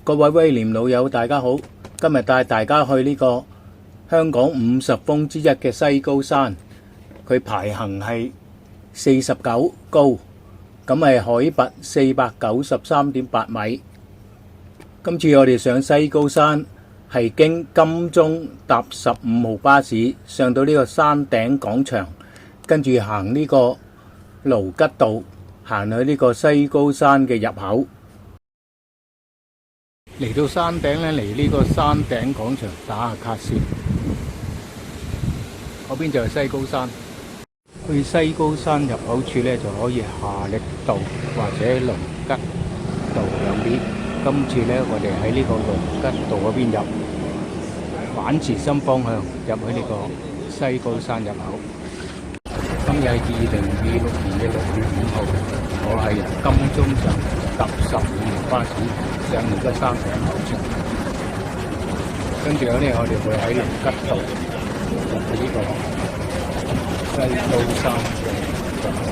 各位威廉老友，大家好！今日帶大家去呢個香港50峰之一嘅西高山，佢排行係49高，咁係海拔493.8米。今次我哋上西高山係經金鐘搭15號巴士上到呢個山頂廣場，跟住行呢個盧吉道，行去呢個西高山嘅入口。嚟到山頂呢，嚟呢個山頂廣場打下卡先。嗰邊就係西高山。去西高山入口處呢，就可以夏力道或者盧吉道兩邊。今次呢，我哋喺呢個盧吉道嗰邊入，反時針方向入去呢個西高山入口。今日係2026年嘅6月5號，我係由金鐘站搭15號巴士上嚟個山頂口場，跟住有呢，我哋會喺盧吉道入去呢個西高山嘅入口。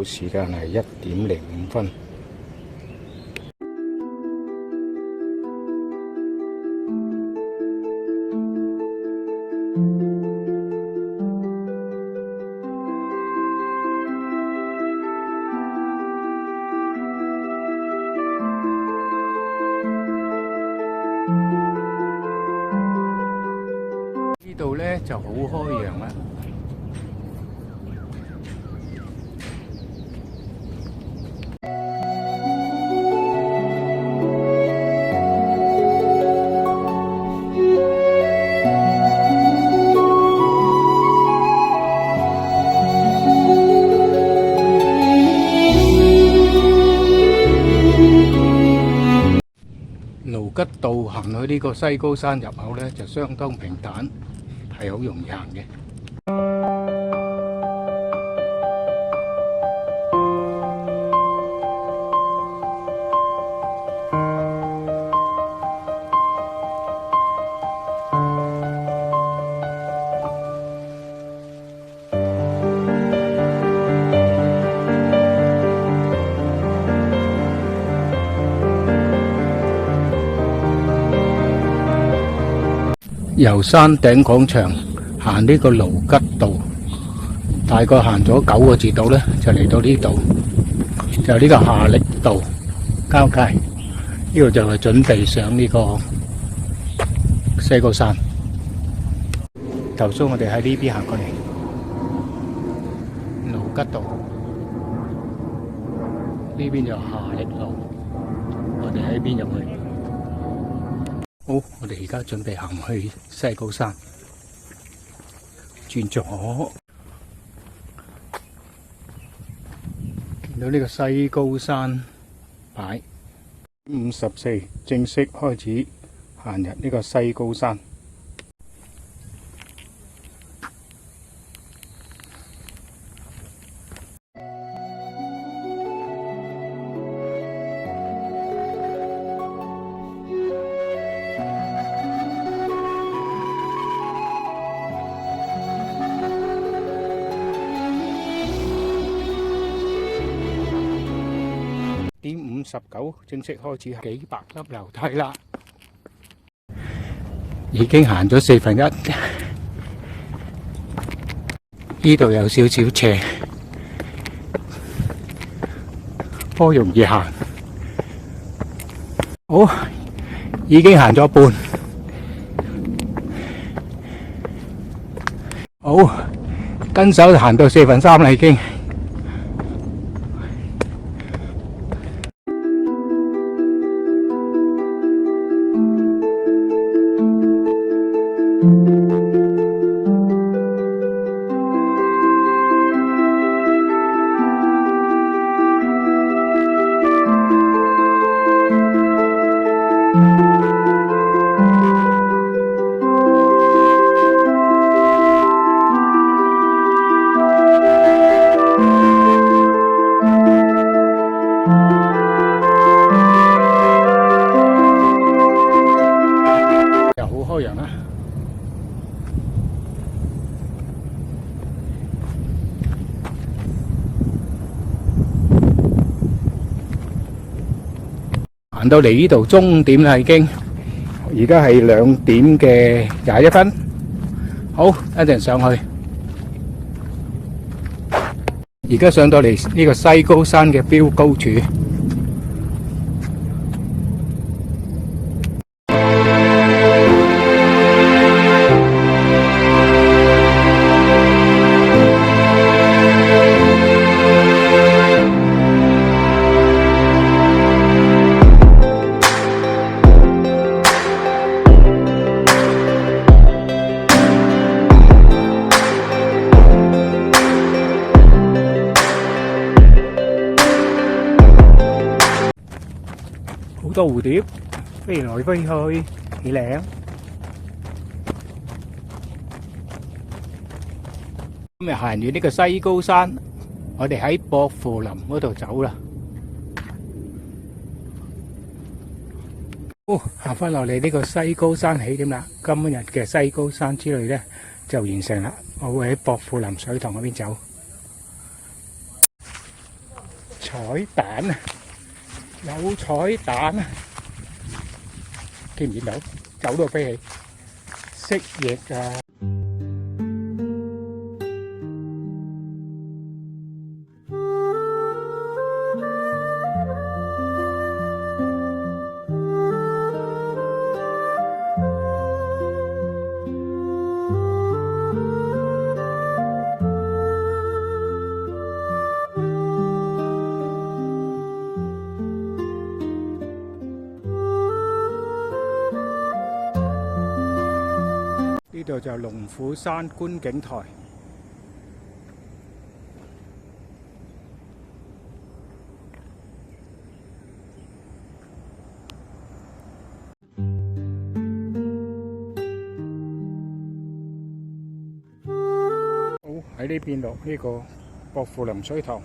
時間係1點05分。呢度呢就好開揚啦。盧吉道行去呢個西高山入口呢，就相當平坦，係好容易行嘅。由山頂廣場行呢個盧吉道，大概行咗9個字度呢，就嚟到呢度，就呢個夏力道交界，呢度就係準備上呢個西高山。頭先我哋喺呢邊行過嚟，盧吉道呢邊就夏力路，我哋喺邊入去。好，我哋而家準備行去西高山，轉左，見到呢個西高山牌54，正式開始行入呢個西高山。59正式開始幾百級樓梯啦，已經行咗1/4，呢度有少少斜，頗容易行。好，已經行咗一半。好，跟手行到3/4啦已經。行到嚟呢度終點啦已經，而家係2點21分。好，一陣上去。而家上到嚟呢個西高山嘅標高處。好多蝴蝶飛來飛去，幾靚。今日行完呢個西高山，我哋喺薄扶林嗰度走啦。行翻落嚟呢個西高山起點啦。今日嘅西高山之旅咧就完成啦。我會喺薄扶林水塘嗰邊走。彩蛋啊！有彩蛋啊！見唔見到？走到飛起，蜥蜴啊！呢度就龍虎山觀景台。好，喺呢邊落呢個薄扶林水塘。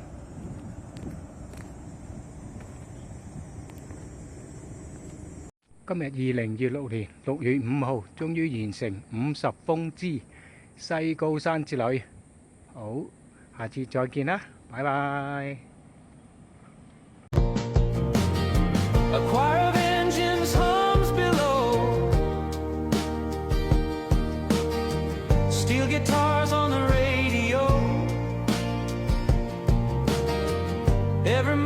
今日2026年6月5號，終於完成50峰之西高山之旅。好，下次再見啦，拜拜。A choir of engines hums below, steel guitars on the radio, every